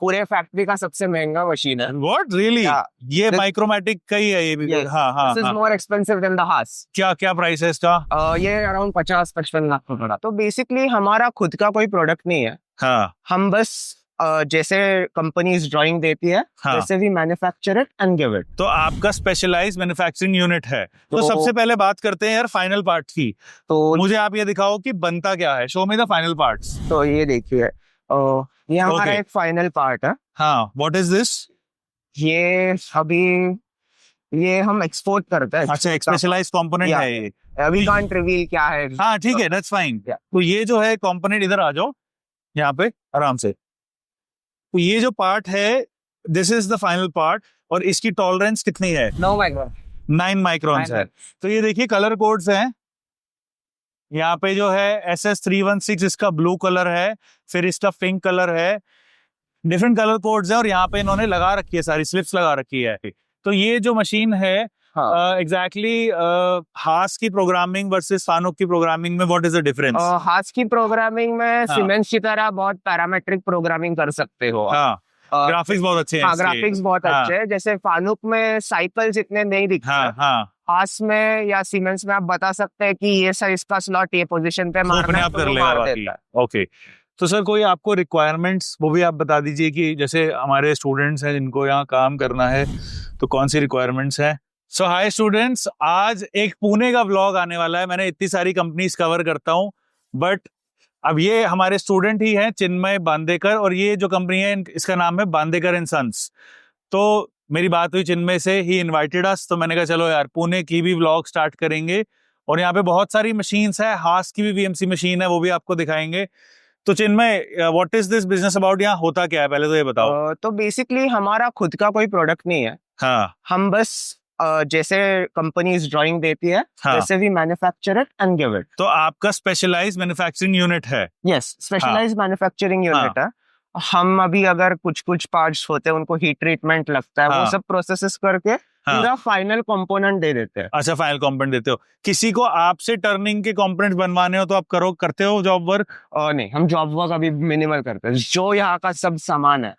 पूरे फैक्ट्री का सबसे महंगा मशीन है। What really? Yeah. ये माइक्रोमैटिक का ही है ये भी? Yes. हाँ हाँ This is हाँ। more expensive than the Haas. क्या क्या प्राइस है इसका? ये अराउंड 50-55 लाख का पड़ा। तो बेसिकली हमारा खुद का कोई प्रोडक्ट नहीं है। हाँ हम बस जैसे कंपनीज ड्राइंग देती है हाँ। वैसे भी manufacture it and give it. तो आपका स्पेशलाइज्ड मैन्युफैक्चरिंग यूनिट है। तो सबसे पहले बात करते हैं यार फाइनल पार्ट की। तो मुझे आप ये दिखाओ कि बनता क्या है। Show me the final parts. तो ये देखिए, ये हमारा Okay. एक फाइनल पार्ट है। हाँ, व्हाट इज दिस? ये अभी ये हम एक्सपोर्ट करते हैं। अच्छा, एक स्पेशलाइज्ड कंपोनेंट Yeah. है ये। अभी कांट रिवील क्या है। हाँ ठीक है, दैट्स फाइन। Yeah. तो ये जो है कंपोनेंट, इधर आ जाओ यहाँ पे आराम से। तो ये जो पार्ट है, this is the final part, और इसकी टॉलरेंस कितनी है? 9 माइक्रोन। 9 माइक्रोन्स है। तो ये देखिए कलर कोड्स हैं। यहाँ पे जो है SS316 इसका ब्लू कलर है, फिर इसका पिंक कलर है, डिफरेंट कलर कोड्स है, और यहाँ पे इन्होंने लगा रखी है, सारी स्लिप्स लगा रखी है। तो ये जो मशीन है एग्जैक्टली हास की प्रोग्रामिंग वर्सेस फानुक की प्रोग्रामिंग में व्हाट इज द डिफरेंस? हास की प्रोग्रामिंग में सीमेंस की तरह बहुत पैरामेट्रिक प्रोग्रामिंग कर सकते हो। ग्राफिक्स बहुत अच्छे हैं। हाँ, ग्राफिक्स बहुत अच्छे हैं। जैसे फानुक में साइकिल्स इतने नहीं दिखते। हास में या सीमेंस में आप बता सकते हैं कि ये सर इसका स्लॉट ये पोजीशन पे मारना है, तो मार देता है। ओके, तो सर कोई आपको रिक्वायरमेंट्स वो भी आप बता दीजिए कि जैसे हमारे स्टूडेंट्स हैं जिनको यहाँ काम करना है, तो कौन सी रिक्वायरमेंट्स हैं? सो हाय स्टूडेंट्स, आज एक पुणे का व्लॉग आने वाला है। मैंने इतनी सारी कंपनीज कवर करता हूँ, बट अब ये हमारे स्टूडेंट ही हैं, चिन्मय बांदेकर, और ये जो कंपनी है इसका नाम है बांदेकर एंड सन्स। तो मेरी बात हुई चिन्मय से, ही इनवाइटेड अस, तो मैंने कहा चलो यार पुणे की भी व्लॉग स्टार्ट करेंगे। और यहाँ पे बहुत सारी मशीन्स है, हास की भी वीएमसी मशीन है, वो भी आपको दिखाएंगे। तो Chinmay, what is this business about? यहाँ होता क्या है पहले तो ये बताओ। तो बेसिकली हमारा खुद का कोई प्रोडक्ट नहीं है। हाँ, हम बस जैसे कंपनीज ड्राइंग देती है वैसे भी manufacture it and give it. तो आपका स्पेशलाइज्ड मैन्युफैक्चरिंग यूनिट है? यस, स्पेशलाइज्ड मैन्युफैक्चरिंग यूनिट है। हम अभी अगर कुछ पार्ट्स होते हैं उनको हीट ट्रीटमेंट लगता है, वो सब प्रोसेसेस करके पूरा फाइनल कंपोनेंट दे देते हैं। अच्छा, फाइनल कंपोनेंट देते हो। किसी को आपसे टर्निंग के कंपोनेंट्स बनवाने हो तो आप करते हो जॉब वर्क? नहीं, हम जॉब वर्क अभी मिनिमल करते हैं। जो यहाँ का सब सामान है,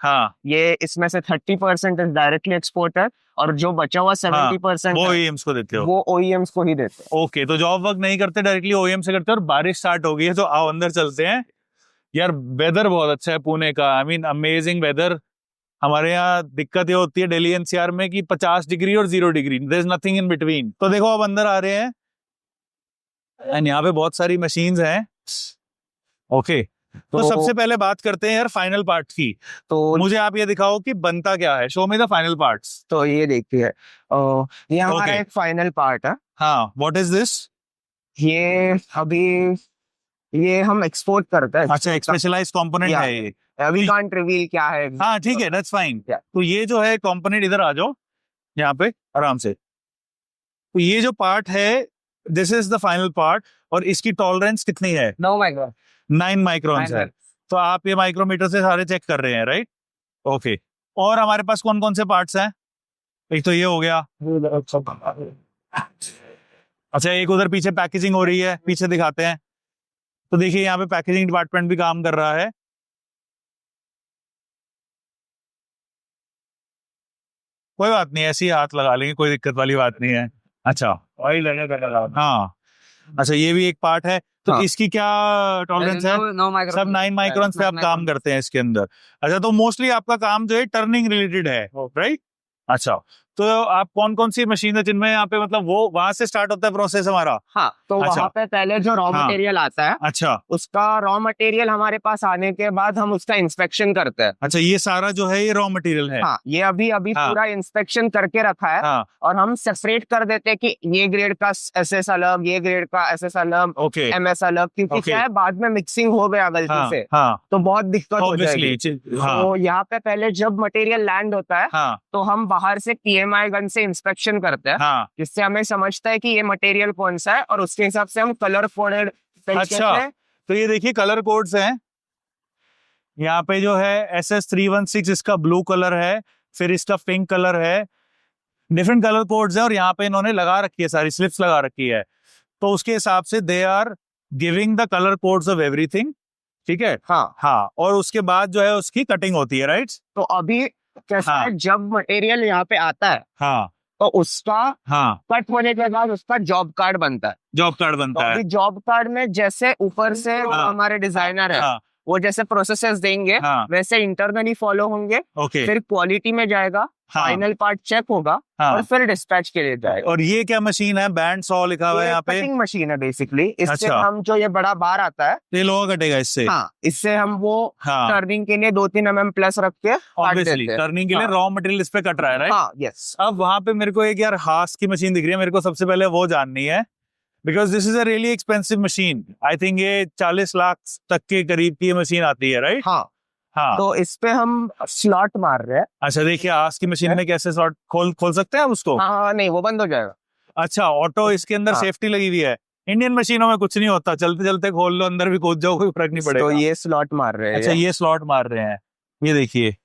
ये इसमें से 30% इज डायरेक्टली एक्सपोर्टेड, और जो बचा हुआ 70% वो ओईएम्स को देते हो? वो ओईएम्स को ही देते हैं। ओके, तो जॉब वर्क नहीं करते, डायरेक्टली ओईएम से करते हो। और बारिश स्टार्ट हो गई है, तो आओ अंदर चलते हैं। यार वेदर बहुत अच्छा है पुणे का, आई मीन अमेजिंग वेदर। हमारे यहाँ दिक्कत ये होती है दिल्ली एनसीआर में कि 50 डिग्री और 0 degree, there is nothing in between. तो देखो अब अंदर आ रहे हैं, एंड यहाँ पे बहुत सारी मशीन्स हैं। ओके, तो सबसे पहले बात करते हैं यार फाइनल पार्ट की। तो मुझे आप ये दिखाओ कि बनता क्या है। Show me the final parts. तो ये देखिए, ये हमारा एक फाइनल पार्ट है। हाँ, व्हाट इज दिस? ये अभी ये हम एक्सपोर्ट करते हैं। अच्छा, एक स्पेशलाइज्ड कंपोनेंट है ये। अभी कांट रिवील क्या है। हाँ ठीक है, दैट्स फाइन। तो ये जो है कंपोनेंट, इधर आ जाओ यहाँ पे आराम से। तो ये जो पार्ट है, this is the final part, और इसकी टॉलरेंस कितनी है? 9 माइक्रोन। 9 माइक्रोन्स है। तो आप ये माइक्रोमीटर से सारे चेक कर रहे हैं, राइट? ओके, और हमारे पास कौन कौन से पार्ट्स हैं? एक तो ये हो गया। अच्छा, एक उधर पीछे पैकेजिंग हो रही है, पीछे दिखाते हैं। तो देखिए यहाँ पे पैकेजिंग डिपार्टमेंट भी काम कर रहा है। कोई बात नहीं, ऐसे ही हाथ लगा लेंगे, कोई दिक्कत वाली बात नहीं है। अच्छा, ऑयल लगा। हाँ, अच्छा, ये भी एक पार्ट है। तो इसकी क्या टॉलरेंस है? सब 9 माइक्रोन पे आप काम करते हैं इसके अंदर। अच्छा, तो मोस्टली आपका काम जो है टर्निंग रिलेटेड है, राइट? अच्छा, तो आप कौन कौन सी मशीन है जिनमें यहाँ पे, मतलब वो वहां से स्टार्ट होता है प्रोसेस हमारा? हाँ, तो वहाँ पे पहले जो रॉ मटेरियल आता है, अच्छा, उसका रॉ मटेरियल हमारे पास आने के बाद हम उसका इंस्पेक्शन करते हैं। अच्छा, ये सारा जो है ये रॉ मटेरियल है? हाँ, ये अभी पूरा इंस्पेक्शन करके रखा है। और हम सेपरेट कर देते हैं कि ये ग्रेड का एसएस अलग, ये ग्रेड का एसएस अलग, एमएस अलग, क्योंकि क्या है बाद में मिक्सिंग हो गया गलती से, तो बहुत दिक्कत हो जाएगी। तो यहाँ पे पहले जब मटेरियल लैंड होता है, तो हम बाहर से PMI गन से इंस्पेक्शन करते हैं, जिससे हमें समझता है कि ये मटेरियल कौन सा है, और उसके हिसाब से हम कलर कोडेड। अच्छा, तो ये देखिए कलर कोड्स हैं। यहाँ पे जो है SS316 इसका ब्लू कलर है, फिर इसका पिंक कलर है, डिफरेंट कलर कोड्स हैं, और यहाँ पे इन्होंने लगा रखी है, सारी स्लिप्स लगा रखी है। तो उसके हिसाब से they are giving the colour codes of everything, ठीक है। हाँ हाँ, और उसके बाद जो है उसकी कटिंग होती है, राइट? तो अभी कैसा हाँ। है, जब मटेरियल यहाँ पे आता है हाँ तो उसका हाँ, कट होने के बाद उसका जॉब कार्ड बनता है। जॉब कार्ड तो बनता है। अभी जॉब कार्ड में जैसे ऊपर से हाँ। हमारे डिजाइनर है हाँ वो जैसे प्रोसेसेस देंगे हाँ, वैसे इंटरनली फॉलो होंगे, ओके। फिर क्वालिटी में जाएगा, हाँ। फाइनल पार्ट चेक होगा हाँ। और फिर डिस्पैच के लिए जाएगा। और ये क्या मशीन है? बैंड सॉ लिखा हुआ है यहाँ पे। कटिंग मशीन है बेसिकली। इससे अच्छा। हम जो ये बड़ा बार आता है ये लोहा कटेगा इससे? हाँ, इससे हम वो हाँ, टर्निंग के लिए 2-3 mm प्लस रख के काट ऑब्वियसली देते हैं। टर्निंग के लिए हाँ। रॉ मटेरियल इस पे कट रहा है, राइट? हाँ यस। अब वहां पे मेरे को एक यार हास की मशीन दिख रही है, मेरे को सबसे पहले वो जाननी है, because this is a really expensive machine. I think ये 40 लाख तक के करीब की मशीन आती है, राइट? हाँ हाँ। तो इस पे हम स्लॉट मार रहे हैं। अच्छा, देखिए हास की मशीन में कैसे स्लॉट खोल सकते हैं आप उसको? हाँ नहीं, वो बंद हो जाएगा। अच्छा, ऑटो इसके अंदर हाँ। सेफ्टी लगी हुई है। इंडियन मशीनों में कुछ नहीं होता, चलते चलते खोल लो, अंदर भी कूद जाओ, कोई फर्क नहीं पड़ेगा। तो ये स्लॉट मार रहे हैं। अच्छा, ये स्लॉट मार रहे हैं। ये देखिए,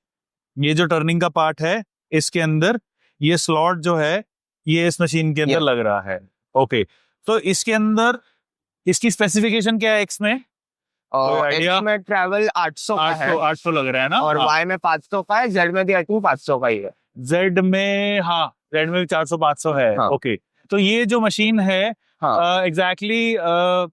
ये जो टर्निंग का पार्ट है इसके अंदर ये स्लॉट जो है ये इस मशीन के अंदर लग रहा है। ओके, तो इसके अंदर इसकी स्पेसिफिकेशन क्या है एक्स में? और एक्स में ट्रैवल 800 का है। 800 लग रहा है ना? और वाई में 500 का है, जेड में भी आई थिंक 500 का ही है। जेड में, हाँ जेड में भी 400-500 है। हाँ। ओके, तो ये जो मशीन है एग्जैक्टली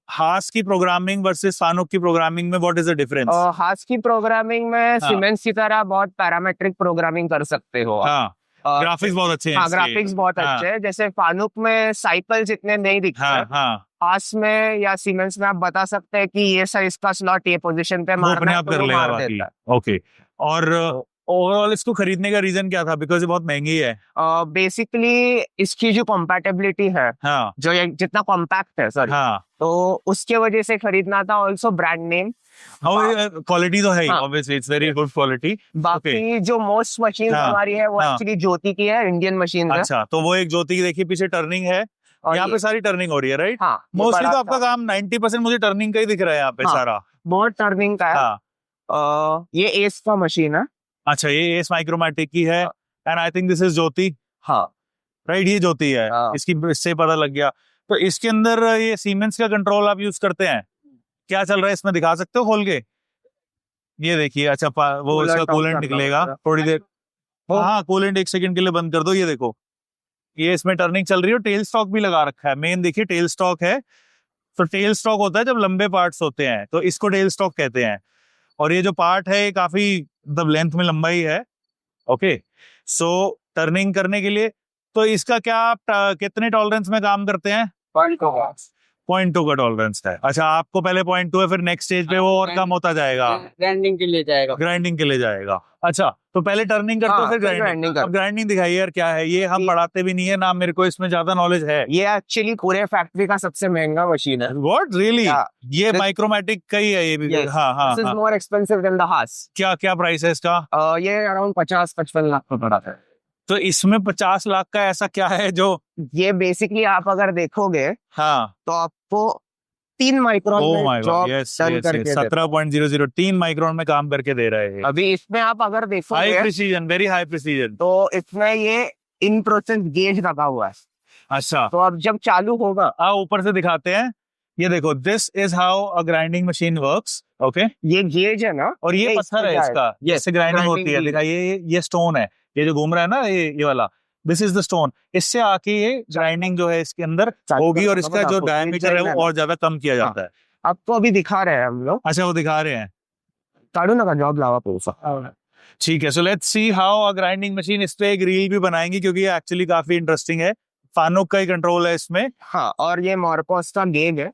हास की प्रोग्रामिंग वर्सेस फानुक की प्रोग्रामिंग में व्हाट इज द डिफरेंस? हास की प्रोग्रामिंग में सीमेंस की तरह बहुत पैरामेट्रिक प्रोग्रामिंग कर सकते हो। हाँ, ग्राफिक्स बहुत अच्छे हैं। हाँ, ग्राफिक्स बहुत अच्छे हैं। जैसे फानुक में साइकिल्स इतने नहीं दिखते। हाँ, हास में या सीमेंस में आप बता सकते हैं कि ये साइज का स्लॉट ये पोजीशन पे मारना है, तो वो मार देता है। ओके, और ओवरऑल इसको खरीदने का रीजन क्या था? बिकॉज ये बहुत महंगी है। बेसिकली इसकी जो कंपैटिबिलिटी है, हाँ, जो ये जितना कॉम्पैक्ट है सर, हाँ, तो उसके वजह से खरीदना था। ऑल्सो ब्रांड नेम, क्वालिटी तो है ही, हाँ। Obviously it's very good quality. बाकी जो मोस्ट मशीन हाँ। हमारी है वो हाँ। एक्चुअली ज्योति की है, इंडियन मशीन है। अच्छा, तो वो एक ज्योति की देखिए पीछे टर्निंग है, और यहाँ ये- पे सारी टर्निंग हो रही है, राइट? हाँ, ये मोस्टली बड़ा तो आपका सा- काम 90% मुझे टर्निंग का ही दिख रहा है यहाँ पे हाँ। सारा। बहुत टर्निंग का है। हाँ। ये एस का मशीन है। अच्छा, ये एस माइक्रोमैटिक की है, and I think this is Jyoti, हाँ राइट? ये ज्योति है। हाँ। इसकी इससे पता लग गया। तो इसके अंदर ये सीमेंस का कंट्रोल आप यूज करते हैं? क्या चल रहा है इसमें, दिखा सकते हो खोल के? ये देखिए, अच्छा वो इसका कूलेंट निकलेगा थोड़ी देर। हाँ, कूलेंट 1 सेकंड के लिए बंद कर दो। ये देखो, ये इसमें टर्निंग चल रही है, टेल स्टॉक भी लगा रखा है। मेन देखिए टेल स्टॉक है। तो टेल स्टॉक होता है जब लंबे पार्ट्स होते हैं, तो इसको टेल स्टॉक कहते हैं। और ये जो पार्ट है ये काफी मतलब लेंथ में लंबा ही है। ओके, सो टर्निंग करने के लिए तो इसका क्या आप कितने टॉलरेंस में काम करते हैं? 0.2 का टॉलरेंस है। अच्छा, आपको पहले 0.2 है, फिर नेक्स्ट स्टेज पे वो और कम होता जाएगा, ग्राइंडिंग के लिए जाएगा। ग्राइंडिंग के लिए जाएगा। अच्छा, तो पहले टर्निंग करते हो, हाँ, फिर फिर ग्राइंडिंग। grinding अब ग्राइंडिंग दिखाइए यार, क्या है ये? हम पढ़ाते भी नहीं है ना, मेरे को इसमें ज्यादा नॉलेज है। ये एक्चुअली पूरे फैक्ट्री का सबसे महंगा मशीन है। What really? Yeah. ये This- माइक्रोमैटिक का ही है ये भी? Yes. हाँ हाँ This is हाँ। more expensive than the Haas. क्या क्या प्राइस है इसका? ये अराउंड 50-55 लाख का पड़ा था। तो इसमें 50 लाख का ऐसा क्या है जो? ये बेसिकली आप अगर देखोगे हाँ, तो आपको 3 माइक्रोन ओह में my job God, yes done yes, करके देता है। 17.00 3 माइक्रोन में काम करके दे रहे हैं। अभी इसमें आप अगर हाई देखोगे प्रिसीजन, वेरी हाई प्रिसीजन। तो इसमें ये इन प्रोसेस गेज लगा हुआ है। अच्छा, तो अब जब चालू होगा, ऊपर से दिखाते हैं। ये देखो, this is how a grinding machine works. Okay, ये गेज है ना, और ये ये पत्थर है इसमें इसका, Yes, इससे ग्राइंडिंग grinding होती है। की। दिखाइए, ये स्टोन है, ये जो घूम रहा है ना, ये वाला, दिस इज द स्टोन। इससे आके ये ग्राइंडिंग जो है इसके अंदर होगी, और इसका जो डायमीटर है वो और ज्यादा कम किया जाता है। आपको अभी दिखा रहे हैं हम लोग। अच्छा, वो दिखा रहे हैं। काढू नका जॉब लावा पैसा। ठीक है, so let's see how a grinding machine. इस पे एक रील भी बनाएंगे क्योंकि ये एक्चुअली काफी इंटरेस्टिंग है। फानुक का ही कंट्रोल है इसमें। हाँ, और ये मॉर्कोस का गेज है।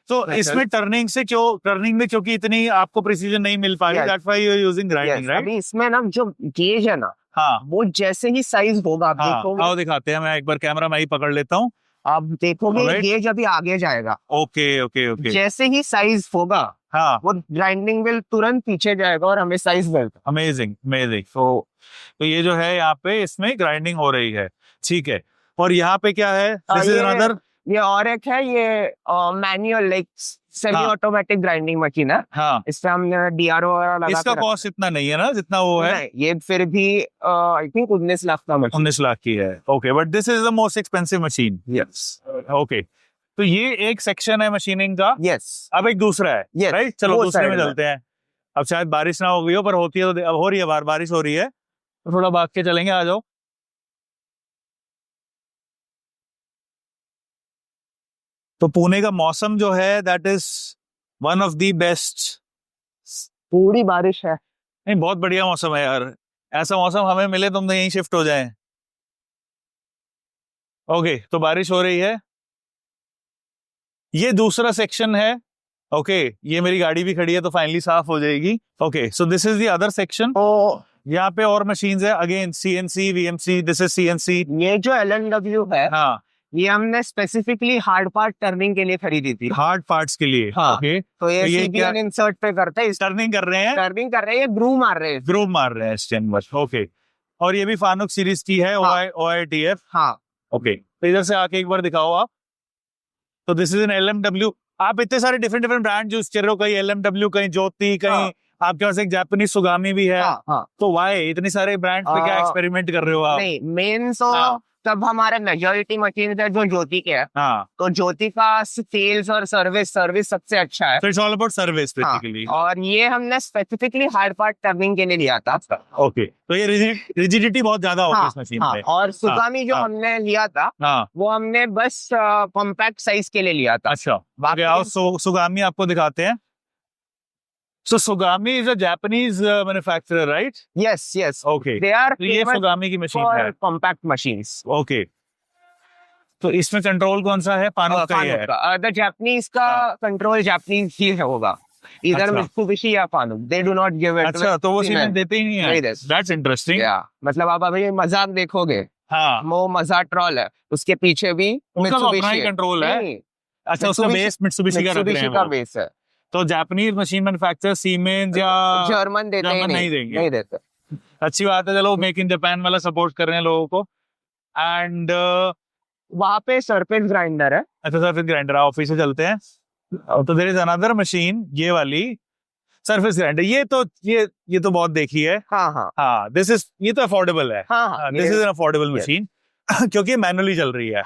तो इसमें टर्निंग में क्योंकि इतनी आपको प्रिसीजन नहीं मिल पा रही, Yes. That's why you are using grinding, Yes, right? अभी इसमें ना जो गेज है ना, हाँ वो जैसे ही साइज होगा आप हाँ, देखोगे, आओ दिखाते हैं। मैं एक बार कैमरा में ही पकड़ लेता हूँ। आप देखोगे Alright. गेज अभी आगे जाएगा। ओके ओके ओके, जैसे ही साइज होगा हाँ, वो ग्राइंडिंग व्हील तुरंत पीछे जाएगा और हमें साइज मिलता। Amazing amazing. तो ये जो है यहाँ पे इसमें ग्राइंडिंग हो रही है, ठीक है। और यहाँ पे क्या है? This is another. ये और एक है, ये manual like semi automatic grinding machine है। हाँ, इस पे हमने डीआरओ लगा इसका के कॉस्ट इतना नहीं है ना जितना वो है? नहीं, ये फिर भी आई थिंक 19 लाख का मशीन। 19 लाख की है। Okay, but this is the most expensive machine. Yes. Okay, तो ये एक सेक्शन है मशीनिंग का। यस। अब एक दूसरा है। Yes, राइट, चलो वो दूसरे में side चलते हैं। अब शायद बारिश ना हो गई हो, पर होती है तो अब हो रही है, बारिश हो रही है तो थोड़ा भाग के चलेंगे, आ जाओ। तो पुणे का मौसम जो है that is one of the best. पूरी बारिश है। नहीं, बहुत बढ़िया मौसम है यार, ऐसा मौसम हमें मिले तुम तो यहीं शिफ्ट हो जाए। ओके, तो बारिश हो रही है, ये दूसरा सेक्शन है। ओके, ये मेरी गाड़ी भी खड़ी है तो फाइनली साफ हो जाएगी। Okay, so this is the other section. यहाँ पे और मशीन्स है, again CNC, VMC, this is CNC. ये जो एलएनडब्ल्यू है, हाँ, ये हमने स्पेसिफिकली हार्ड पार्ट टर्निंग के लिए खरीदी थी। हार्ड पार्ट्स के लिए। हाँ। ओके, तो ये ये सीबीएन इंसर्ट पे करते हैं, टर्निंग कर रहे हैं, टर्निंग कर रहे हैं, ये ग्रूव मार रहे हैं, ग्रूव मार रहे हैं स्टेनवर। ओके, और ये भी फानुक सीरीज की है, OITF। हाँ। ओके, तो इधर से आके एक बार दिखाओ आप। तो दिस इज एन LMW। आप इतने सारे डिफरेंट ब्रांड यूज कर रहे हो, कहीं LMW, कहीं ज्योति, कहीं आपके पास एक जापानीज सुगामी भी है। हाँ। तो वाई इतने सारे ब्रांड पे क्या एक्सपेरिमेंट कर रहे हो आप? नहीं, मेन तो तब हमारे मेजॉरिटी मशीन है जो ज्योति के है। हाँ, तो ज्योति का सेल्स और सर्विस सबसे अच्छा है। So it's all about service basically। और ये हमने स्पेसिफिकली हार्ड पार्ट टर्निंग के लिए लिया था। ओके, तो ये रिजिडिटी बहुत ज्यादा होगी इस मशीन में। और सुगामी जो हमने लिया था, वो हमने बस कॉम्पैक्ट साइज के लिए लिया था। अच्छा, बाकी आओ सुगामी आपको दिखाते हैं। So Sugami is a Japanese manufacturer, right? Yes, yes. Okay. They are ये Sugami की मशीन है। compact machines. Okay. तो इसमें कंट्रोल कौन सा है? फानुक का ही है। The Japanese का कंट्रोल जापानीज ही होगा, इधर मित्सुबिशी या फानुक। They do not give it। अच्छा, तो वो सीमेंट देते ही नहीं है। That's interesting। मतलब आप अभी मजाक देखोगे, हाँ, वो मजाक ट्रॉल है, उसके पीछे भी मित्सुबिशी कंट्रोल है। अच्छा, उसका बेस मित्सुबिशी का बेस है। तो जापानीज मशीन मैन्युफैक्चरर सीमेंस या जर्मन नहीं देते। अच्छी बात है, चलो मेक इन जापान वाला सपोर्ट कर रहे हैं लोगों को। एंड वहां पे सरफेस ग्राइंडर है। अच्छा, सरफेस ग्राइंडर, ऑफिस से चलते हैं। तो देयर इज अनदर मशीन, ये वाली सरफेस ग्राइंडर। ये तो बहुत देखी है। हाँ, दिस इज, ये तो अफोर्डेबल है। This is an affordable machine क्योंकि मैनुअली चल रही है।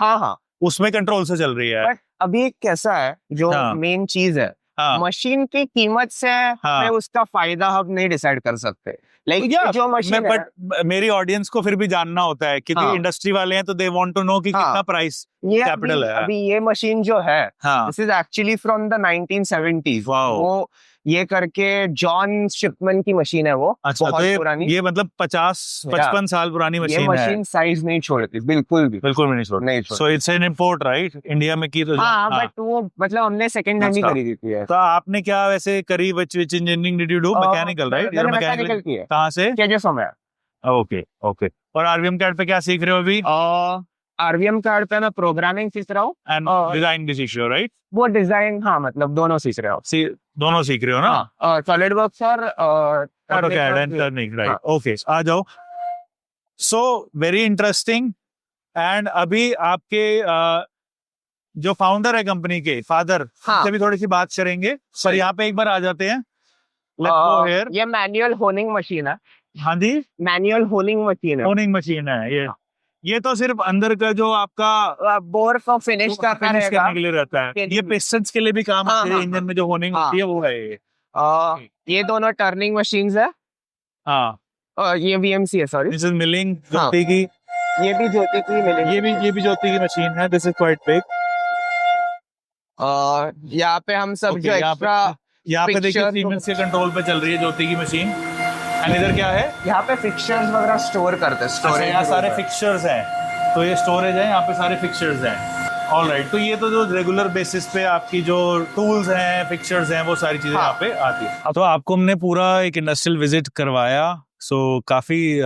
उसमें कंट्रोल से चल रही है। बट अभी कैसा है, जो मेन चीज है, मशीन की कीमत से हमें उसका फायदा हम नहीं डिसाइड कर सकते। जो मशीन है, बट मेरी ऑडियंस को फिर भी जानना होता है, क्योंकि इंडस्ट्री वाले हैं तो दे वांट टू नो कि कितना प्राइस कैपिटल है। अभी ये मशीन जो है, this is actually from the 1970s। वो ये करके जॉन शिपमैन की मशीन है वो। अच्छा, बहुत तो पुरानी, ये मतलब 50-55 साल पुरानी मशीन है। ये मशीन साइज नहीं छोड़ती, बिल्कुल भी नहीं छोड़ती। So it's an import, right? India में की तो बट वो मतलब हमने सेकंड हैंड ही खरीदी थी। तो आपने क्या वैसे करी? Which engineering did you do? Mechanical, right? Mechanical की है। कहाँ से? केजेसो में। ओके। और आरवीएम कार्ड पे क्या सीख रहे हो अभी? आरवीएम कार्ड पे मैं प्रोग्रामिंग सीख रहा हूँ एंड डिजाइन भी सीख रहे हो, राइट? वो डिजाइन, मतलब दोनों सीख रहे हो। दोनों सीख रहे हो ना? सॉलिडवर्क्स और AutoCAD and turning, right? Okay, आ जाओ। So very interesting. एंड अभी आपके जो फाउंडर है कंपनी के, फादर, से भी थोड़ी सी बात करेंगे। पर यहाँ पे एक बार आ जाते हैं। ये मैनुअल होनिंग मशीन है। हाँ जी, मैनुअल होनिंग मशीन है। ये तो सिर्फ अंदर का जो आपका बोर को फिनिश करने के लिए रहता है। ये पिस्टन्स के लिए भी काम आती है, इंजन में जो होनिंग होती है वो है ये दोनों टर्निंग मशीन्स है। ये VMC है, सॉरी। दिस इज मिलिंग, ज्योति की। ये भी ज्योति की मिलिंग। ये भी ज्योति की मशीन है। This is quite big. यहाँ पे हम सब जो एक्स्ट्रा, यहाँ पे देखिए सीमेंस के कंट्रोल पे चल रही है ज्योति की मशीन। एंड इधर क्या है? यहाँ पे फिक्चर्स वगैरह स्टोर करते हैं। स्टोरेज, यहाँ सारे फिक्चर्स हैं। तो ये स्टोरेज है, यहाँ पे सारे फिक्चर्स हैं। ऑलराइट, तो ये तो जो रेगुलर बेसिस पे आपकी जो टूल्स हैं, फिक्चर्स हैं, वो सारी चीजें यहाँ पे आती है। तो आपको हमने पूरा एक इंडस्ट्रियल विजिट करवाया। सो काफी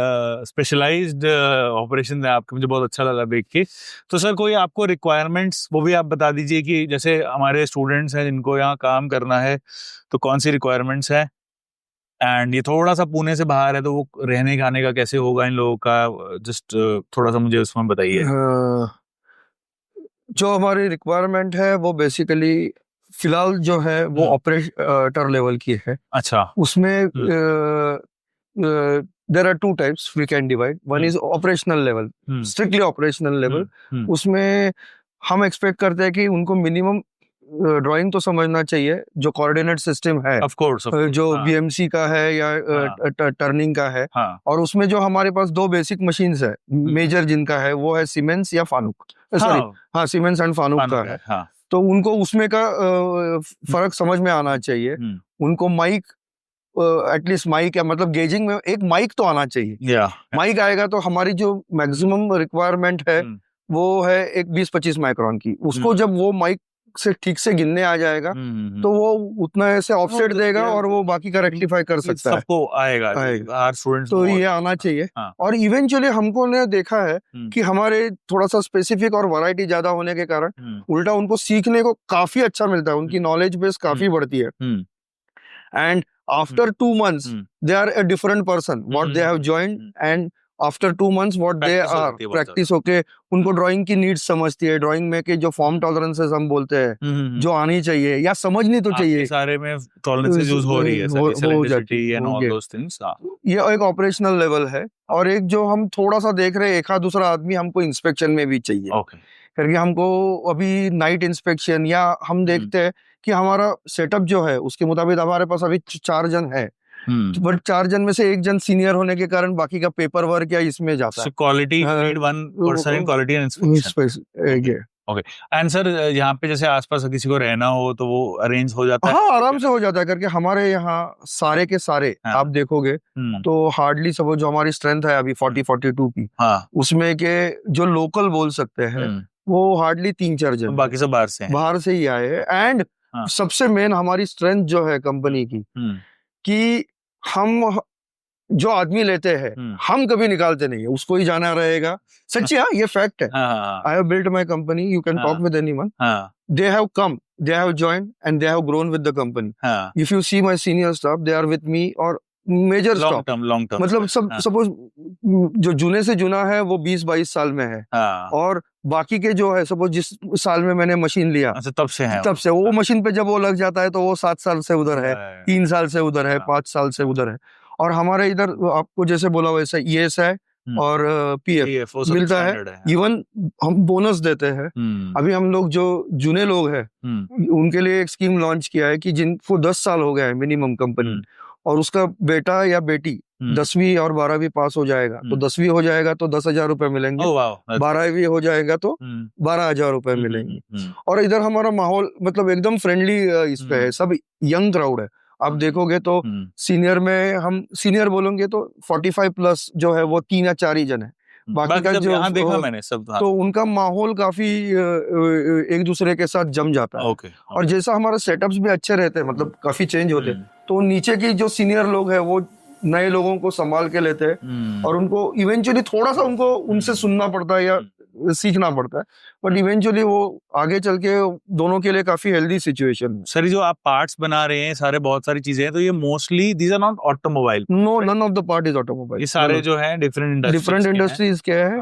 स्पेशलाइज्ड ऑपरेशन है आपके, मुझे बहुत अच्छा लगा देख के। तो सर, कोई आपको रिक्वायरमेंट्स वो भी आप बता दीजिए कि जैसे हमारे स्टूडेंट्स हैं जिनको यहाँ काम करना है, तो कौन सी रिक्वायरमेंट्स है? एंड ये थोड़ा सा पुणे से बाहर है, तो वो रहने खाने का कैसे होगा इन लोगों का? जस्ट थोड़ा सा मुझे उसमें बताइए। जो हमारी रिक्वायरमेंट है वो बेसिकली फिलहाल जो है वो ऑपरेटर लेवल की है। अच्छा, उसमें there are two types we can divide. One is operational level, strictly operational level. उसमें हम एक्सपेक्ट करते हैं कि उनको मिनिमम ड्राइंग तो समझना चाहिए, जो कोऑर्डिनेट सिस्टम है ऑफ कोर्स जो बीएमसी का है या टर्निंग का है, और उसमें जो हमारे पास दो बेसिक मशीन्स है मेजर जिनका है वो है सीमेंस या फानुक, सॉरी सीमेंस एंड फानुक का है। तो उनको उसमें का फर्क समझ में आना चाहिए। उनको माइक एटलीस्ट माइक या मतलब गेजिंग में एक माइक तो आना चाहिए। माइक आएगा तो हमारी जो मैक्सिमम रिक्वायरमेंट है वो है एक 20-25 माइक्रोन की। उसको जब वो माइक से ठीक से गिनने आ जाएगा तो वो उतना ऐसे ऑफसेट देगा और वो बाकी का रेक्टिफाई कर सकता है, सबको आएगा। तो ये आना चाहिए। और इवेंचुअली हमको ने देखा है कि हमारे थोड़ा सा स्पेसिफिक और वैरायटी ज्यादा होने के कारण उल्टा उनको सीखने को काफी अच्छा मिलता है, उनकी नॉलेज बेस काफी बढ़ती है। And after 2 months they are a different person what they have joined, and after 2 months what they are practice होके उनको ड्राइंग की नीड्स समझती है, ड्राइंग में के जो फॉर्म टॉलरेंसेस हम बोलते हैं जो आनी चाहिए या समझनी तो चाहिए, सारे में टॉलरेंसेस यूज हो रही है, selectivity and all those things. ये एक ऑपरेशनल लेवल है। और एक जो हम थोड़ा सा देख रहे हैं, एक दूसरा आदमी हमको इंस्पेक्शन में भी चाहिए, क्योंकि हमको अभी नाइट इंस्पेक्शन या हम देखते हैं कि हमारा सेटअप जो है उसके मुताबिक हमारे पास अभी 4 जन है, बट 4 जन में से 1 जन सीनियर होने के कारण बाकी का पेपर वर्क या इसमें जाता है। Quality need 1 person in quality and inspection. Okay. And sir यहाँ पे जैसे आसपास किसी को रहना हो तो वो अरेंज हो जाता है? हाँ, आराम से हो जाता है, करके हमारे यहाँ सारे के सारे आप देखोगे तो हार्डली सब जो हमारी स्ट्रेंथ है अभी 40-42 की, उसमें के जो लोकल बोल सकते हैं वो हार्डली 3-4 जन, बाकी सब बाहर से ही आए। एंड सबसे मेन हमारी स्ट्रेंथ जो है कंपनी की कि हम जो आदमी लेते हैं हम कभी निकालते नहीं है, उसको ही जाना रहेगा। सच्ची, हाँ, ये फैक्ट है। I have built my company, you can talk with anyone, they have come, they have joined and they have grown with the company. If you see my senior staff, they are with me, और major stop long term मतलब suppose जो जुने से जुना है वो 20-22 साल में है, और बाकी के जो है सपोज जिस साल में मैंने मशीन लिया तब से वो मशीन पे जब वो लग जाता है तो वो 7 साल से उधर है, 3 साल से उधर है, 5 साल से उधर है। और हमारे इधर आपको जैसे बोला वैसा ईएस है और पीएफ मिलता है, इवन हम बोनस देते हैं। अभी हम लोग जो जुने लोग हैं उनके लिए एक स्कीम लॉन्च किया है कि जिनको 10 साल हो गया है मिनिमम कंपनी, और उसका बेटा या बेटी 10वीं और 12वीं पास हो जाएगा तो 10वीं हो जाएगा तो 10,000 रुपए मिलेंगे, 12वीं हो जाएगा तो 12,000 रुपए मिलेंगे। और इधर हमारा माहौल मतलब एकदम फ्रेंडली इस पे है, सब यंग क्राउड है। आप देखोगे तो सीनियर में हम सीनियर बोलेंगे तो 45 प्लस जो है वो 3 या 4 ही जन है, बाकी का जो देखा मैंने सब, तो उनका माहौल काफी एक दूसरे के साथ जम जाता है। और जैसा हमारे सेटअप्स भी अच्छे रहते हैं, मतलब काफी चेंज होते हैं, तो नीचे की जो सीनियर लोग हैं वो नए लोगों को संभाल के लेते हैं, और उनको इवेंचुअली थोड़ा सा उनको उनसे सुनना पड़ता है या सीखना पड़ता है, बट इवेंचुअली वो आगे चल के दोनों के लिए काफी हेल्दी सिचुएशन है। सर जो आप पार्ट्स बना रहे हैं, सारे बहुत सारी चीजें हैं, तो ये mostly these are not automobile? No, none of the part is automobile. ये सारे जो हैं डिफरेंट इंडस्ट्रीज के हैं।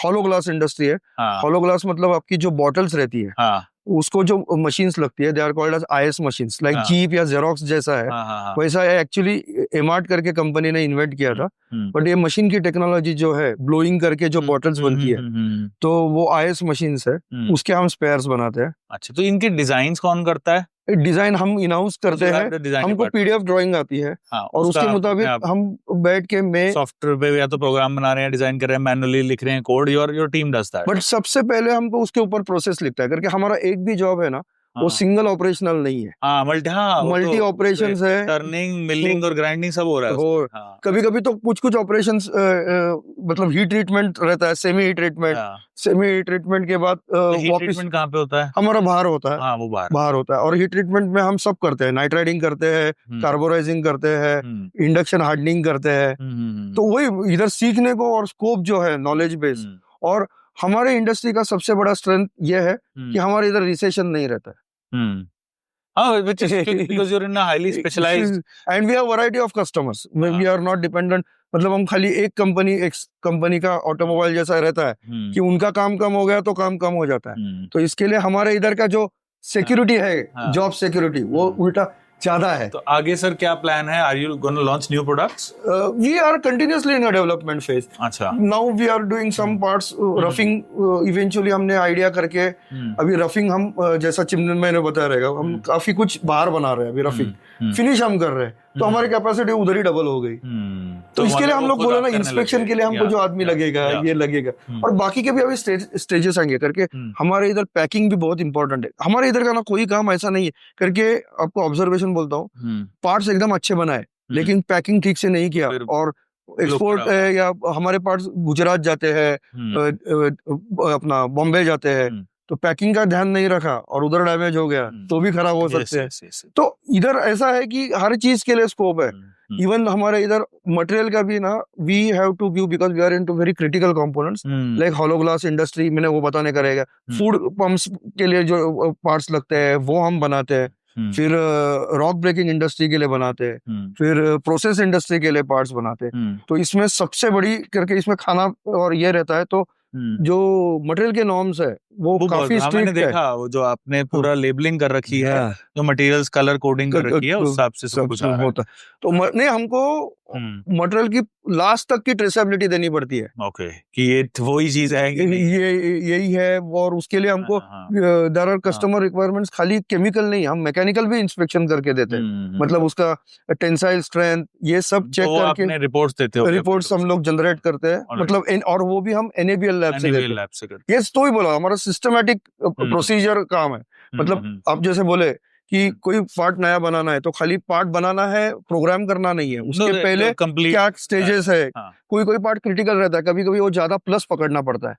हॉलो ग्लास इंडस्ट्री है। हॉलो ग्लास मतलब आपकी जो बॉटल्स रहती है उसको जो मशीन्स लगती है, they are called as IS machines, like Jeep या जेरोक्स जैसा है वैसा है। एक्चुअली एमार्ट करके कंपनी ने इन्वेंट किया था, बट ये मशीन की टेक्नोलॉजी जो है ब्लोइंग करके जो बॉटल्स बनती है तो वो आईएस मशीन्स है, उसके हम स्पेयर्स बनाते हैं। अच्छा, तो इनके डिजाइन कौन करता है? डिजाइन हम इन हाउस करते हैं, हमको पीडीएफ ड्राइंग आती है और उसके मुताबिक हम बैठ के में सॉफ्टवेयर पे या तो प्रोग्राम बना रहे हैं, डिजाइन कर रहे हैं, मैनुअली लिख रहे हैं code, your team does that. But सबसे पहले हमको उसके ऊपर प्रोसेस लिखता है, करके हमारा एक भी जॉब है ना वो सिंगल ऑपरेशनल नहीं है, मल्टी ऑपरेशंस है, टर्निंग, मिलिंग और ग्राइंडिंग सब हो रहा है। और कभी कभी तो कुछ ऑपरेशंस मतलब हीट ट्रीटमेंट रहता है, सेमी हीट ट्रीटमेंट के बाद वापस कहाँ पे होता है? हमारा बाहर होता है। वो बाहर होता है। और हीट ट्रीटमेंट में हम सब करते हैं, नाइट्राइडिंग करते हैं, कार्बोराइजिंग करते हैं, इंडक्शन हार्डनिंग करते हैं। तो वही इधर सीखने को और स्कोप जो है नॉलेज बेस। और हमारे इंडस्ट्री का सबसे बड़ा स्ट्रेंथ ये है कि हमारे इधर रिसेशन नहीं रहता है। Which is because you're in a highly specialized and we have variety of customers. We are not dependent, मतलब हम खाली एक कंपनी का ऑटोमोबाइल जैसा रहता है कि उनका काम कम हो गया तो काम कम हो जाता है। तो इसके लिए हमारे इधर का जो सिक्योरिटी है, जॉब सिक्योरिटी, वो उल्टा ज्यादा है। तो आगे सर क्या प्लान है? Are you gonna launch new products? We are continuously in a development phase. अच्छा, now we are doing some parts roughing. Eventually हमने आइडिया करके अभी रफिंग हम जैसा चिमन मैंने बताया रहेगा, हम काफी कुछ बाहर बना रहे हैं अभी। रफिंग फिनिश हम कर रहे हैं, तो हमारी कैपेसिटी उधर ही डबल हो गई। तो इसके लिए हम लोग बोले ना, इंस्पेक्शन के लिए हमको जो आदमी लगेगा, ये लगेगा, और बाकी के भी अभी स्टेजेस आएंगे करके। हमारे इधर पैकिंग भी बहुत इंपॉर्टेंट है। हमारे इधर का ना कोई काम ऐसा नहीं है करके, आपको ऑब्जर्वेशन बोलता हूँ, पार्ट्स एकदम अच्छे बनाए लेकिन पैकिंग ठीक से नहीं किया, और एक्सपोर्ट या हमारे पार्ट्स गुजरात जाते हैं, अपना बॉम्बे जाते हैं, तो पैकिंग का ध्यान नहीं रखा और उधर डैमेज हो गया तो भी खराब हो सकते हैं। तो इधर ऐसा है कि हर चीज के लिए स्कोप है। इवन हमारे इधर मटेरियल का भी ना, we have to give, because we are into very critical components like hollow glass industry, मैंने वो बताने का रहेगा। फूड पंप्स के लिए जो पार्ट्स लगते हैं वो हम बनाते हैं, फिर रॉक ब्रेकिंग इंडस्ट्री के लिए बनाते हैं, फिर प्रोसेस इंडस्ट्री के लिए पार्ट्स बनाते हैं। तो इसमें सबसे बड़ी करके इसमें खाना और ये रहता है, तो जो मटेरियल के नॉर्म्स है वो काफी स्ट्रिक्ट है। मैंने देखा वो जो आपने पूरा लेबलिंग कर रखी है, जो मटेरियल्स कलर कोडिंग कर रखी है, उस हिसाब से सब कुछ होता है। तो नहीं, हमको मटेरियल की लास्ट तक की ट्रेसेबिलिटी देनी पड़ती है। ओके, कि ये वही चीज है कि ये यही है, और उसके लिए हमको देयर आर कस्टमर रिक्वायरमेंट्स। खाली केमिकल नहीं, हम मैकेनिकल भी इंस्पेक्शन करके देते हैं, मतलब उसका टेंसाइल स्ट्रेंथ ये सब चेक करके रिपोर्ट्स देते हो। रिपोर्ट्स हम लोग जनरेट करते हैं, मतलब और वो भी हम NABL लैब से करते हैं। ये तो ही बोला, हमारा सिस्टमैटिक प्रोसीजर काम है। मतलब आप जैसे बोले कि कोई पार्ट नया बनाना है, तो खाली पार्ट बनाना है, प्रोग्राम करना नहीं है। उसके पहले क्या स्टेजेस है, कोई पार्ट क्रिटिकल रहता है, कभी कभी वो ज्यादा प्लस पकड़ना पड़ता है,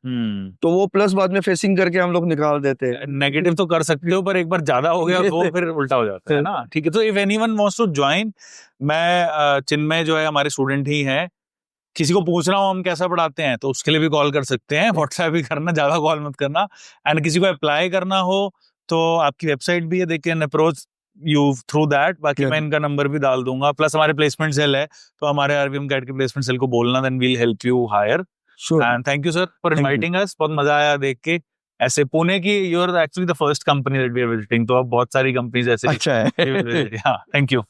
तो वो प्लस बाद में फेसिंग करके हम लोग निकाल देते हैं। नेगेटिव तो कर सकते हो, पर एक बार ज्यादा हो गया तो फिर उल्टा हो जाता है ना। ठीक है, तो if anyone wants to join, मैं चिन्मय जो है हमारे स्टूडेंट ही है, किसी को पूछ रहा हूँ हम कैसा पढ़ाते हैं, तो उसके लिए भी कॉल कर सकते हैं। व्हाट्सएप भी करना, ज्यादा कॉल मत करना। एंड किसी को अप्लाई करना हो तो आपकी वेबसाइट भी है, they can approach you through that. बाकी मैं इनका नंबर भी डाल दूंगा, प्लस हमारे प्लेसमेंट सेल है, तो हमारे RVM कैट के प्लेसमेंट सेल को बोलना, then we'll help you hire. And thank you sir for inviting us, बहुत मजा आया देख के। ऐसे पुणे की, you are actually the first company that we are visiting, तो अब बहुत सारी कंपनीज ऐसे। अच्छा है। Thank you.